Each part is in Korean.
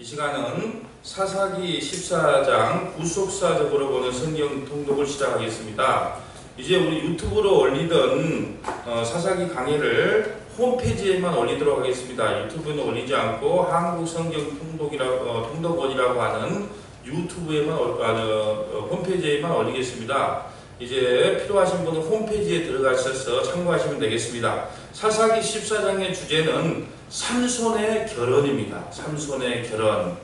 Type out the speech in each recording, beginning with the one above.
이 시간은 사사기 14장 구속사적으로 보는 성경 통독을 시작하겠습니다. 이제 우리 유튜브로 올리던 사사기 강의를 홈페이지에만 올리도록 하겠습니다. 유튜브는 올리지 않고 한국성경통독원이라고 하는 유튜브에만 홈페이지에만 올리겠습니다. 이제 필요하신 분은 홈페이지에 들어가셔서 참고하시면 되겠습니다. 사사기 14장의 주제는 삼손의 결혼입니다. 삼손의 결혼.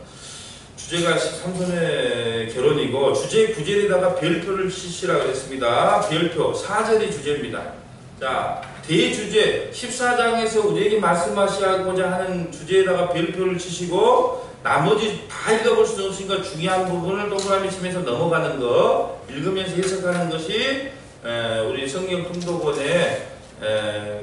주제가 삼손의 결혼이고 주제 구절에다가 별표를 치시라고 했습니다. 별표 4절이 주제입니다. 자, 대주제 14장에서 우리에게 말씀하시고자 하는 주제에다가 별표를 치시고 나머지 다 읽어볼 수는 없으니까 중요한 부분을 동그라미 치면서 넘어가는 거, 읽으면서 해석하는 것이 우리 성경통독원의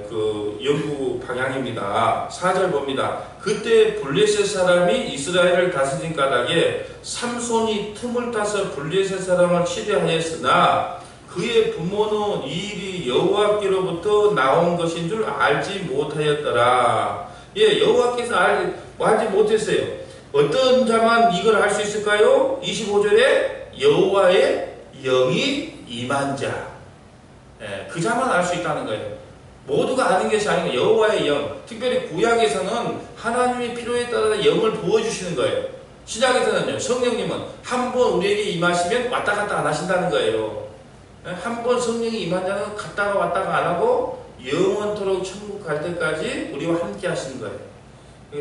그 연구 방향입니다. 4절 봅니다. 그때 블레셋 사람이 이스라엘을 다스린 까닭에 삼손이 틈을 타서 블레셋 사람을 치려하였으나 그의 부모는 이 일이 여호와께로부터 나온 것인 줄 알지 못하였더라. 예, 여호와께서 알지 못했어요. 어떤 자만 이걸 알 수 있을까요? 25절에 여호와의 영이 임한 자. 예, 그 자만 알 수 있다는 거예요. 모두가 아는 것이 아니고 여호와의 영, 특별히 구약에서는 하나님의 필요에 따라 영을 부어주시는 거예요. 신약에서는요, 성령님은 한 번 우리에게 임하시면 왔다 갔다 안 하신다는 거예요. 한 번 성령이 임한 자는 갔다가 왔다가 안 하고 영원토록 천국 갈 때까지 우리와 함께 하시는 거예요.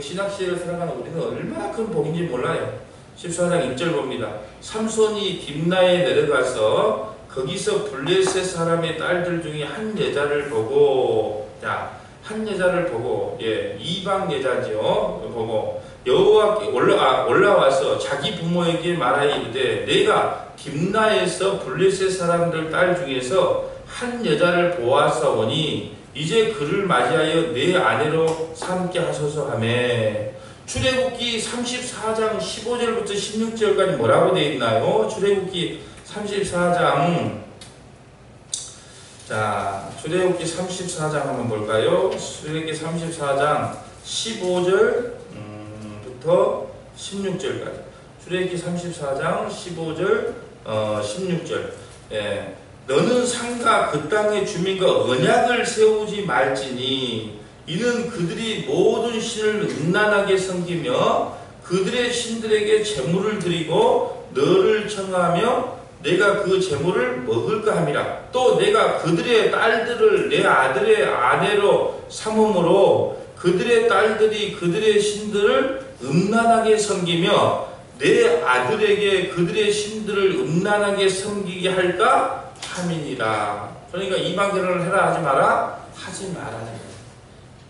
신학시를 살아가는 우리는 얼마나 큰 복인지 몰라요. 14장 1절 봅니다. 삼손이 딥나에 내려가서 거기서 블레셋 사람의 딸들 중에 한 여자를 보고, 자, 한 여자를 보고, 예, 이방 여자죠. 보고 여호와께 올라와서 자기 부모에게 말하여 이르되 내가 딥나에서 블레셋 사람들 딸 중에서 한 여자를 보았사오니 이제 그를 맞이하여 내 아내로 삼게 하소서 하매. 출애굽기 34장 15절부터 16절까지 뭐라고 되어 있나요? 출애굽기 34장, 자, 출애굽기 34장 한번 볼까요? 출애굽기 34장 15절부터 16절까지. 출애굽기 34장 15절, 16절. 예. 너는 상가 그 땅의 주민과 언약을 세우지 말지니 이는 그들이 모든 신을 음란하게 섬기며 그들의 신들에게 제물을 드리고 너를 청하며 내가 그 제물을 먹을까 함이라. 또 내가 그들의 딸들을 내 아들의 아내로 삼음으로 그들의 딸들이 그들의 신들을 음란하게 섬기며 내 아들에게 그들의 신들을 음란하게 섬기게 할까 함이니라. 그러니까 이방 결혼을 해라 하지 마라? 하지 말아야 돼요.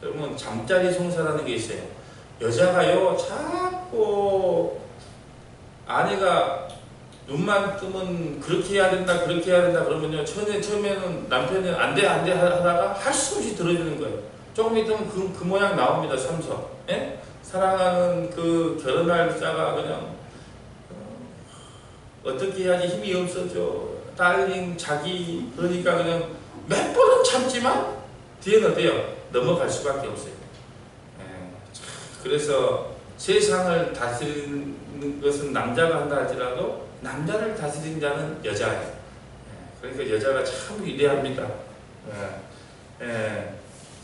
여러분, 잠자리 송사라는 게 있어요. 여자가요 자꾸 아내가 눈만 뜨면 그렇게 해야 된다 그렇게 해야 된다 그러면요 처음에는 남편이 안돼 하다가 할 수 없이 들어주는 거예요. 조금 있으면 그 모양 나옵니다. 삼성. 예? 사랑하는 그 결혼할 자가 그냥 어떻게 해야지 힘이 없어져. 딸링 자기 그러니까 그냥 몇 번은 참지만 뒤에는 어때요? 넘어갈 수밖에 없어요. 그래서 세상을 다스리는 것은 남자가 한다 할지라도 남자를 다스리는 자는 여자예요. 그러니까 여자가 참 위대합니다.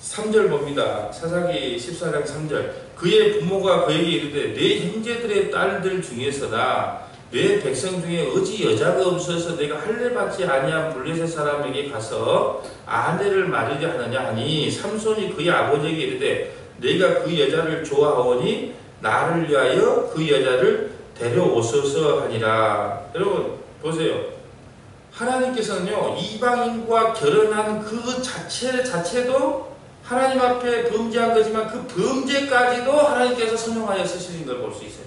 3절 봅니다. 사사기 14장 3절. 그의 부모가 그에게 이르되 내 형제들의 딸들 중에서나 내 백성 중에 어찌 여자가 없어서 내가 할례 받지 아니한 블레셋 사람에게 가서 아내를 맞으려 하느냐 하니 삼손이 그의 아버지에게 이르되 내가 그 여자를 좋아하오니 나를 위하여 그 여자를 데려오소서 하니라. 여러분 보세요. 하나님께서는요 이방인과 결혼한 그 자체도 하나님 앞에 범죄한 거지만 그 범죄까지도 하나님께서 선용하여 쓰시는 걸 볼 수 있어요.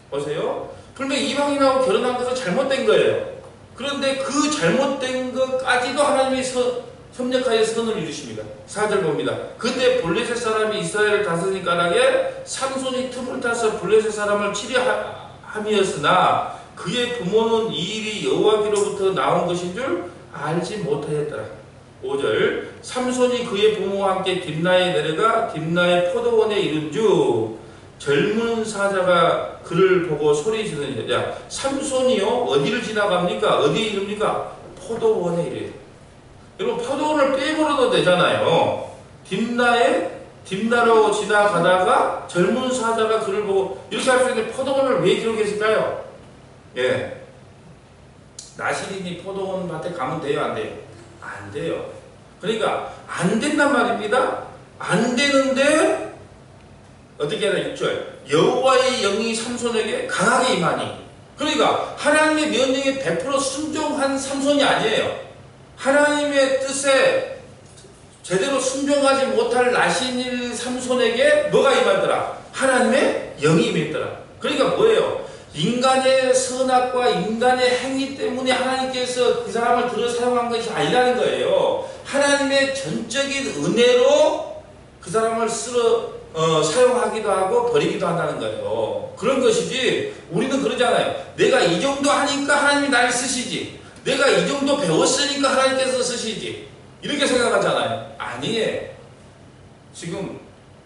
보세요. 분명히 이방인하고 결혼한 것은 잘못된 거예요. 그런데 그 잘못된 것까지도 하나님이 협력하여 선을 이루십니다. 4절 봅니다. 그때 블레셋 사람이 이스라엘을 다스린 까닭에 삼손이 틈을 타서 블레셋 사람을 치려함이었으나 그의 부모는 이 일이 여호와께로부터 나온 것인 줄 알지 못하였더라. 5절. 삼손이 그의 부모와 함께 딥나에 내려가 딥나의 포도원에 이른즉 젊은 사자가 그를 보고 소리 지르니, 야, 삼손이요? 어디를 지나갑니까? 어디에 이릅니까? 포도원에 이래요. 여러분, 포도원을 빼버려도 되잖아요. 딥나로 지나가다가 젊은 사자가 그를 보고, 이렇게 할 수 있는데 포도원을 왜 기록했을까요? 예. 나시린이 포도원 밭에 가면 돼요? 안 돼요? 안 돼요. 그러니까, 안 된단 말입니다. 안 되는데, 어떻게 하나 6절 여호와의 영이 삼손에게 강하게 임하니, 그러니까 하나님의 명령에 100% 순종한 삼손이 아니에요. 하나님의 뜻에 제대로 순종하지 못할 나시린 삼손에게 뭐가 임하더라? 하나님의 영이 임했더라. 그러니까 뭐예요? 인간의 선악과 인간의 행위 때문에 하나님께서 그 사람을 들어 사용한 것이 아니라는 거예요. 하나님의 전적인 은혜로 그 사람을 사용하기도 하고 버리기도 한다는 거예요. 그런 것이지, 우리는 그러잖아요. 내가 이 정도 하니까 하나님이 날 쓰시지, 내가 이 정도 배웠으니까 하나님께서 쓰시지, 이렇게 생각하잖아요. 아니에요. 지금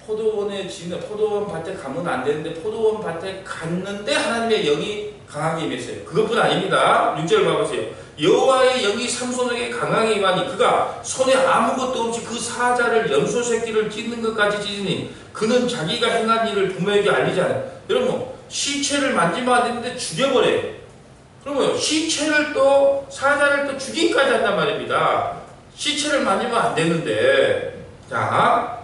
포도원 밭에 가면 안 되는데 포도원 밭에 갔는데 하나님의 영이 강하게 임했어요. 그것뿐 아닙니다. 6절 봐보세요. 여호와의 영이 삼손에게 강하게 임하니 그가 손에 아무것도 없이 그 사자를 염소 새끼를 찢는 것까지 찢으니 그는 자기가 행한 일을 부모에게 알리지 않아요. 여러분, 시체를 만지면 안 되는데 죽여버려요. 그러면 시체를 또 사자를 또 죽이기까지 한단 말입니다. 시체를 만지면 안 되는데. 자,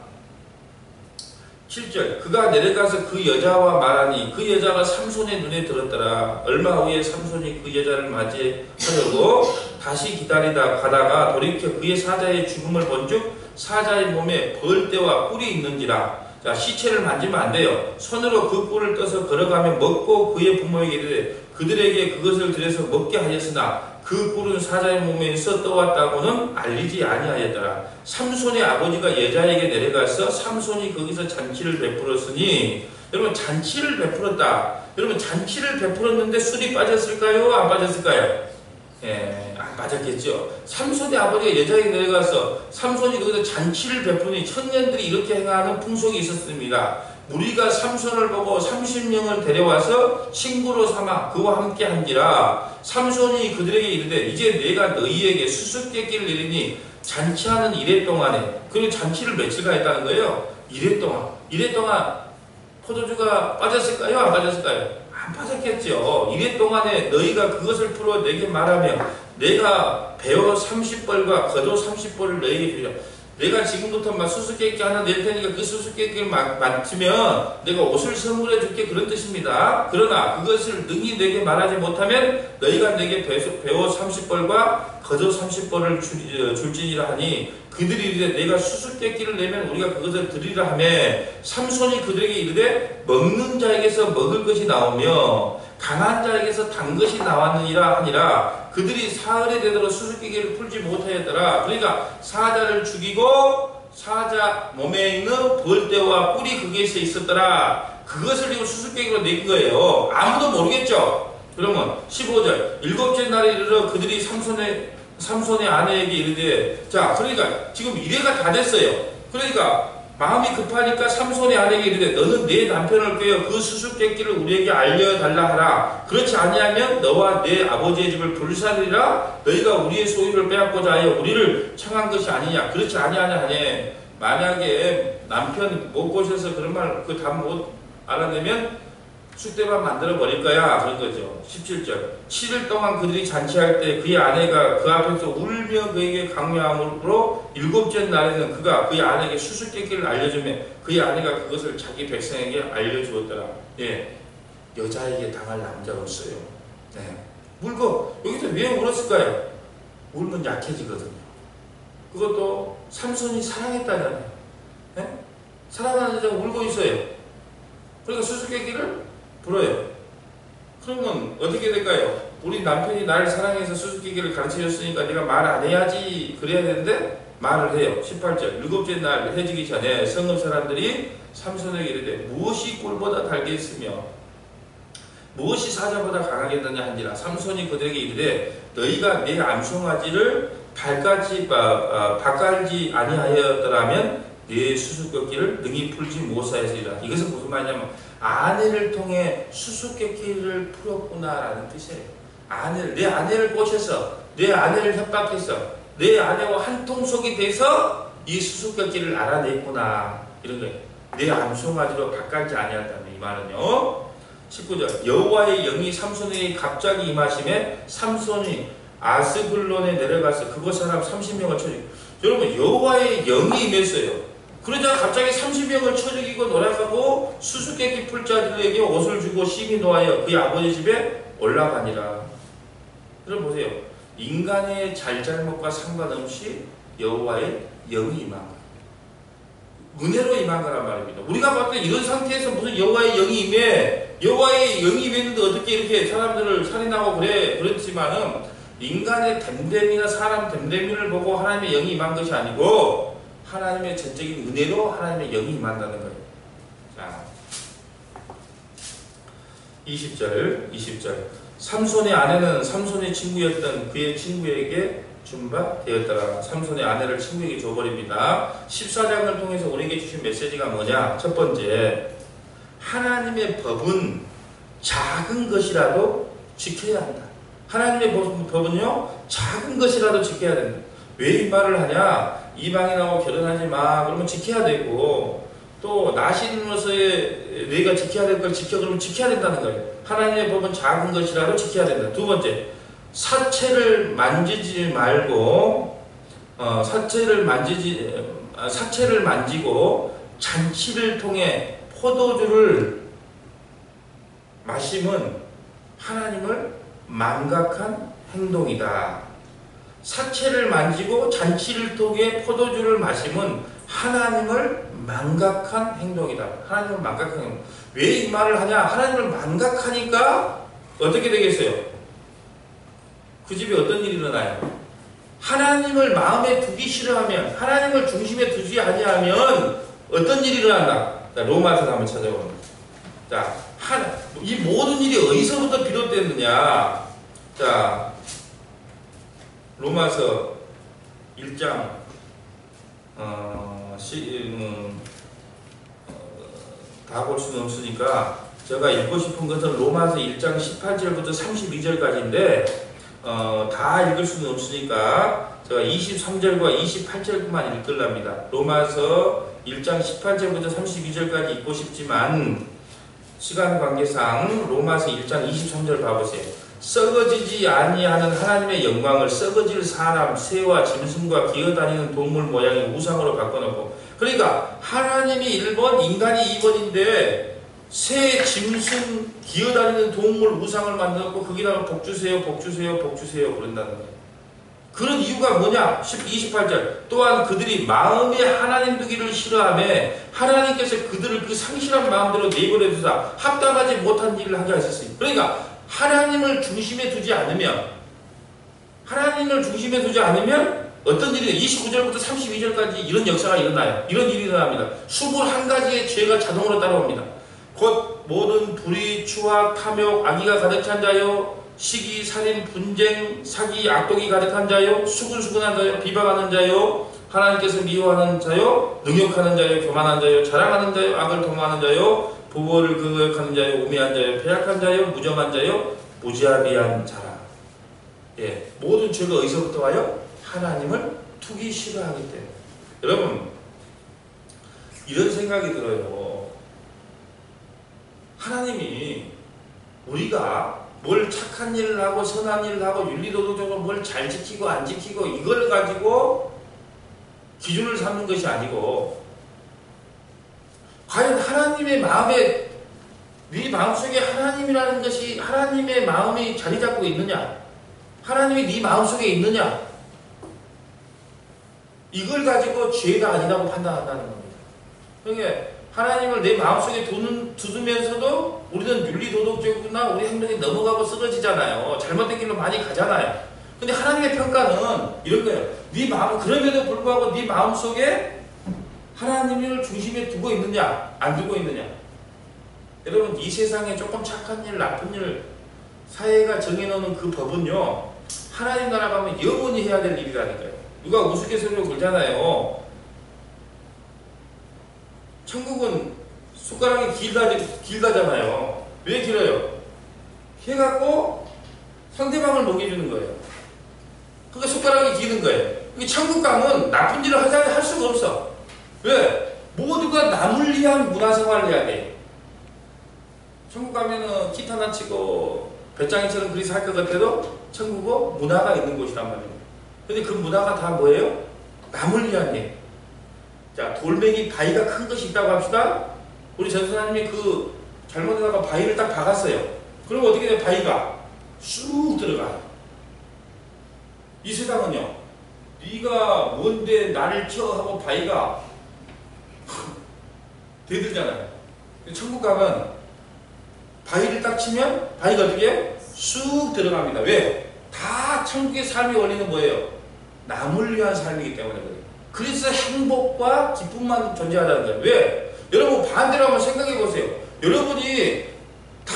7절 그가 내려가서 그 여자와 말하니 그 여자가 삼손의 눈에 들었더라. 얼마 후에 삼손이 그 여자를 맞이하려고 다시 기다리다 가다가 돌이켜 그의 사자의 죽음을 본즉 사자의 몸에 벌떼와 꿀이 있는지라. 자, 시체를 만지면 안 돼요. 손으로 그 꿀을 떠서 걸어가며 먹고 그의 부모에게 이르되 그들에게 그것을 들여서 먹게 하였으나 그 꿀은 사자의 몸에서 떠왔다고는 알리지 아니하였더라. 삼손의 아버지가 여자에게 내려가서 삼손이 거기서 잔치를 베풀었으니, 여러분, 잔치를 베풀었다. 여러분, 잔치를 베풀었는데 술이 빠졌을까요? 안 빠졌을까요? 예, 안 빠졌겠죠. 삼손의 아버지가 여자에게 내려가서 삼손이 거기서 잔치를 베푸니 청년들이 이렇게 행하는 풍속이 있었습니다. 무리가 삼손을 보고 30명을 데려와서 친구로 삼아 그와 함께 한지라. 삼손이 그들에게 이르되 이제 내가 너희에게 수수께끼를 내리니 잔치하는 이래 동안에, 그리고 잔치를 며칠간 했다는 거예요. 이래 동안 포도주가 빠졌을까요? 안 빠졌을까요? 안 빠졌겠죠. 이래 동안에 너희가 그것을 풀어 내게 말하며 내가 배어 30벌과 겉옷 30벌을 너희에게 주리라. 내가 지금부터 막 수수께끼 하나 낼 테니까 그 수수께끼를 맞추면 내가 옷을 선물해 줄게, 그런 뜻입니다. 그러나 그것을 능히 내게 말하지 못하면 너희가 내게 배옷 30벌과 겉옷 30벌을 줄지니라 하니 그들이 이르되 내가 수수께끼를 내면 우리가 그것을 드리라 하며 삼손이 그들에게 이르되 먹는 자에게서 먹을 것이 나오며 강한 자에게서 단 것이 나왔느니라 하니라. 그들이 사흘에 되도록 수수께끼를 풀지 못하였더라. 그러니까 사자를 죽이고 사자 몸에 있는 벌떼와 꿀이 거기에서 있었더라. 그것을 지금 수수께끼로 낸 거예요. 아무도 모르겠죠. 그러면 15절 일곱째 날에 이르러 그들이 삼손의 아내에게 이르되, 자, 그러니까 지금 이래가 다 됐어요. 그러니까 마음이 급하니까 삼손의 아내에게 이르되 너는 내 남편을 꿰어 그 수수께끼를 우리에게 알려달라 하라. 그렇지 아니하면 너와 내 아버지의 집을 불살리라. 너희가 우리의 소유를 빼앗고자 하여 우리를 청한 것이 아니냐. 그렇지 아니하냐 하니, 만약에 남편 못 꼬셔서 그런 말 그 답 못 알아내면 쑥대밭 만들어 버릴 거야, 그런 거죠. 17절 7일 동안 그들이 잔치할 때 그의 아내가 그 앞에서 울며 그에게 강요함으로 일곱째 날에는 그가 그의 아내에게 수수께끼를 알려주며 그의 아내가 그것을 자기 백성에게 알려주었더라. 예, 여자에게 당할 남자가 없어요. 네. 울고, 여기서 왜 울었을까요? 울면 약해지거든요. 그것도 삼손이 사랑했다잖아요. 네? 사랑하는 여자가 울고 있어요. 그러니까 수수께끼를 불어요. 그러면 어떻게 될까요? 우리 남편이 나를 사랑해서 수수께끼를 가르쳐줬으니까 내가 말 안 해야지, 그래야 되는데 말을 해요. 18절 일곱째 날 해지기 전에 성읍 사람들이 삼손에게 이르되 무엇이 꿀보다 달겠으며 무엇이 사자보다 강하겠느냐 한지라. 삼손이 그들에게 이르되 너희가 내 암송아지를 발까지 바깔지 아니하였더라면 내 수수께끼를 능히 풀지 못하였으리라. 이것은 무슨 말이냐면 아내를 통해 수수께끼를 풀었구나라는 뜻이에요. 내 아내를 꼬셔서, 내 아내를 협박해서, 내 아내와 한통속이 돼서 이 수수께끼를 알아냈구나. 이런 거예요. 내 암송아지로 바꾸지 아니한다는 이 말은요. 19절 여호와의 영이 삼손에게 갑자기 임하심에 삼손이 아스글론에 내려가서 그곳 사람 30명을 쳐 죽이고. 여러분 여호와의 영이 임했어요. 그러자 갑자기 30명을 쳐 죽이고 노력하고 수수께끼 풀 자들에게 옷을 주고 심히 노하여 그의 아버지 집에 올라가니라. 여러분 보세요. 인간의 잘잘못과 상관없이 여호와의 영이 임한 거예요. 은혜로 임한 거란 말입니다. 우리가 봤을 때 이런 상태에서 무슨 여호와의 영이 임해, 여호와의 영이 임했는데 어떻게 이렇게 사람들을 살인하고 그렇지만은 인간의 됨됨이나 사람 됨됨이를 보고 하나님의 영이 임한 것이 아니고 하나님의 전적인 은혜로 하나님의 영이 임한다는 거예요. 자, 20절 삼손의 아내는 삼손의 친구였던 그의 친구에게 준 바 되었더라. 삼손의 아내를 친구에게 줘버립니다. 14장을 통해서 우리에게 주신 메시지가 뭐냐? 첫 번째, 하나님의 법은 작은 것이라도 지켜야 한다. 하나님의 법은요, 작은 것이라도 지켜야 된다. 왜 이 말을 하냐? 이방인하고 결혼하지 마. 그러면 지켜야 되고, 또 나신으로서의 내가 지켜야 될 걸 지켜. 그러면 지켜야 된다는 거예요. 하나님의 법은 작은 것이라도 지켜야 된다. 두 번째, 사체를 만지지 말고, 사체를 만지고 잔치를 통해 포도주를 마심은 하나님을 망각한 행동이다. 사체를 만지고 잔치를 통해 포도주를 마심은 하나님을 망각한 행동이다. 하나님을 망각한 행동. 왜 이 말을 하냐? 하나님을 망각하니까 어떻게 되겠어요? 그 집에 어떤 일이 일어나요? 하나님을 마음에 두기 싫어하면, 하나님을 중심에 두지 아니하면 어떤 일이 일어난다? 자, 로마서 한번 찾아봅니다. 자, 이 모든 일이 어디서부터 비롯됐느냐? 자, 로마서 1장 다 볼 수는 없으니까 제가 읽고 싶은 것은 로마서 1장 18절부터 32절까지인데 다 읽을 수는 없으니까 제가 23절과 28절만 읽으랍니다. 로마서 1장 18절부터 32절까지 읽고 싶지만 시간 관계상 로마서 1장 23절 봐보세요. 썩어지지 아니하는 하나님의 영광을 썩어질 사람, 새와 짐승과 기어다니는 동물 모양의 우상으로 바꿔놓고, 그러니까 하나님이 1번, 인간이 2번인데 새, 짐승, 기어다니는 동물 우상을 만들었고 거기다가 복주세요, 복주세요, 복주세요 그런다는 거예요. 그런 이유가 뭐냐? 28절 또한 그들이 마음에 하나님 두기를 싫어하며 하나님께서 그들을 그 상실한 마음대로 내버려 두사 합당하지 못한 일을 하게 하셨어요. 그러니까 하나님을 중심에 두지 않으면 어떤 일이 29절부터 32절까지 이런 역사가 일어나요. 이런 일이 일어납니다. 21가지의 죄가 자동으로 따라옵니다. 곧 모든 불의, 추악, 탐욕, 악의가 가득 찬 자요, 시기, 살인, 분쟁, 사기, 악독이 가득한 자요, 수근수근한 자요, 비방하는 자요, 하나님께서 미워하는 자요, 능욕하는 자요, 교만한 자요, 자랑하는 자요, 악을 도모하는 자요, 부모를 거역하는 자요, 우매한 자요, 패약한 자요, 무정한 자요, 무자비한 자라. 예, 모든 죄가 어디서부터 와요? 하나님을 두기 싫어하기 때문에. 여러분, 이런 생각이 들어요. 하나님이 우리가 뭘 착한 일을 하고 선한 일을 하고 윤리도덕적으로 뭘 잘 지키고 안 지키고 이걸 가지고 기준을 삼는 것이 아니고, 과연 하나님의 마음에, 네 마음속에 하나님이라는 것이, 하나님의 마음이 자리 잡고 있느냐, 하나님이 네 마음속에 있느냐, 이걸 가지고 죄가 아니라고 판단한다는 겁니다. 그러니까 하나님을 내 마음속에 두면서도 우리는 윤리도덕적이나 우리 행동이 넘어가고 쓰러지잖아요. 잘못된 길로 많이 가잖아요. 근데 하나님의 평가는 이런 거예요. 네 마음, 그럼에도 불구하고 네 마음속에 하나님을 중심에 두고 있느냐, 안 두고 있느냐. 여러분, 이 세상에 조금 착한 일, 나쁜 일, 사회가 정해놓는 그 법은요, 하나님 나라 가면 영원히 해야 될 일이라니까요. 누가 우스갯소리로 그러잖아요. 천국은 손가락이 길다잖아요. 왜 길어요? 해갖고 상대방을 먹여주는 거예요. 그러니까 손가락이 기는 거예요. 이게 천국 가면 나쁜 일을 할 수가 없어. 왜? 모두가 남을 위한 문화생활을 해야 돼. 천국 가면은 기타나 치고 배짱이처럼 그리 살 것 같아도 천국은 문화가 있는 곳이란 말이에요. 근데 그 문화가 다 뭐예요? 남을 위한 일. 자, 돌멩이 바위가 큰 것이 있다고 합시다. 우리 전사님이 그 잘못하다가 바위를 딱 박았어요. 그럼 어떻게 돼요? 바위가 쑥 들어가요. 이 세상은요, 네가 뭔데 나를 쳐 하고 바위가 대들잖아요. 천국 가면 바위를 딱 치면 바위가 어떻게 쑥 들어갑니다. 왜? 다 천국의 삶의 원리는 뭐예요? 남을 위한 삶이기 때문에 그래요. 그래서 행복과 기쁨만 존재하다는 거예요. 왜? 여러분 반대로 한번 생각해 보세요. 여러분이 다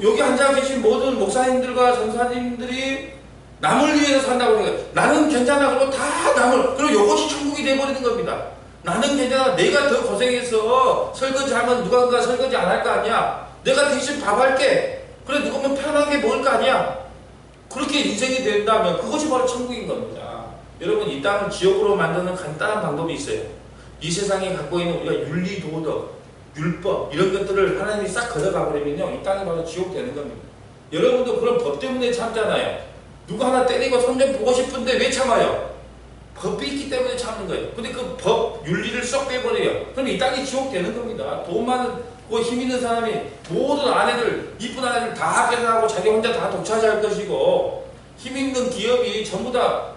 여기 앉아 계신 모든 목사님들과 전사님들이 남을 위해서 산다고 생각해요. 나는 괜찮아. 그러고 다 남을. 그리고 이것이 천국이 돼버리는 겁니다. 나는 괜찮아. 내가 더 고생해서 설거지 하면 누가 설거지 안 할 거 아니야. 내가 대신 밥 할게. 그래 누구면 편하게 먹을 거 아니야. 그렇게 인생이 된다면 그것이 바로 천국인 겁니다. 여러분 이 땅을 지옥으로 만드는 간단한 방법이 있어요. 이 세상에 갖고 있는 우리가 윤리, 도덕, 율법 이런 것들을 하나님이 싹 걷어가 버리면요. 이 땅이 바로 지옥 되는 겁니다. 여러분도 그런 법 때문에 참잖아요. 누가 하나 때리고 손 좀 보고 싶은데 왜 참아요? 법이 있기 때문에 참는 거예요. 근데 그 법, 윤리를 쏙 빼버려요. 그럼 이 땅이 지옥 되는 겁니다. 돈 많은, 힘 있는 사람이 모든 아내들, 이쁜 아내들 다 뺏어가고 자기 혼자 다 독차지할 것이고, 힘 있는 기업이 전부 다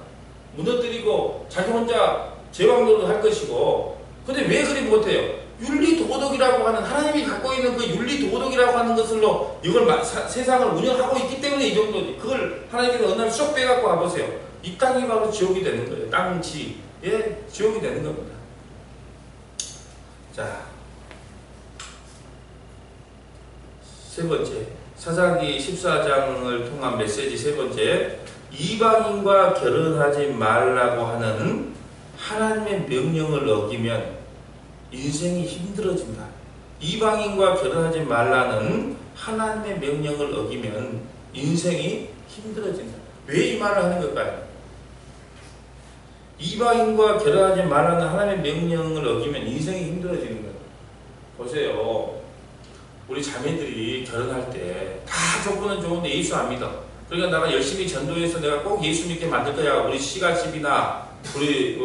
무너뜨리고 자기 혼자 제왕노릇 할 것이고, 근데 왜 그리 못해요? 윤리 도덕이라고 하는 하나님이 갖고 있는 그 윤리 도덕이라고 하는 것으로 이걸 세상을 운영하고 있기 때문에 이 정도지. 그걸 하나님께서 어느 날 쏙 빼갖고 와보세요. 이 땅이 바로 지옥이 되는 거예요. 땅지. 예, 지옥이 되는 겁니다. 자, 세 번째. 사사기 14장을 통한 메시지 세 번째. 이방인과 결혼하지 말라고 하는 하나님의 명령을 어기면 인생이 힘들어진다. 이방인과 결혼하지 말라는 하나님의 명령을 어기면 인생이 힘들어진다. 왜 이 말을 하는 걸까요? 이방인과 결혼하지 말라는 하나님의 명령을 어기면 인생이 힘들어지는 거예요. 보세요. 우리 자매들이 결혼할 때 다 조건은 좋은데 예수 안 믿어. 그러니까 내가 열심히 전도해서 내가 꼭 예수 믿게 만들 거야. 우리 시가집이나 우리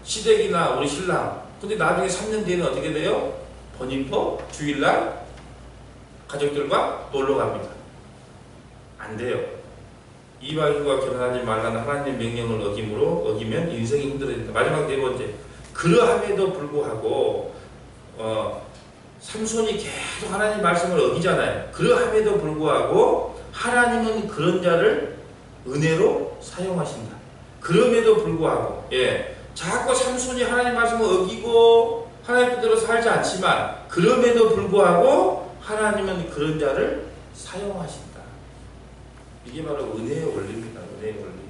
시댁이나 우리 신랑. 근데 나중에 3년 뒤에는 어떻게 돼요? 번임포 주일날 가족들과 놀러 갑니다. 안 돼요. 이방인과 결혼하지 말라는 하나님의 명령을 어기면 인생이 힘들어진다. 마지막 네 번째. 그러함에도 불구하고 삼손이 계속 하나님 말씀을 어기잖아요. 그러함에도 불구하고 하나님은 그런 자를 은혜로 사용하신다. 그럼에도 불구하고 자꾸 삼손이 하나님 말씀을 어기고 하나님 뜻대로 살지 않지만 그럼에도 불구하고 하나님은 그런 자를 사용하신다. 이게 바로 은혜의 원리입니다. 은혜의 원리.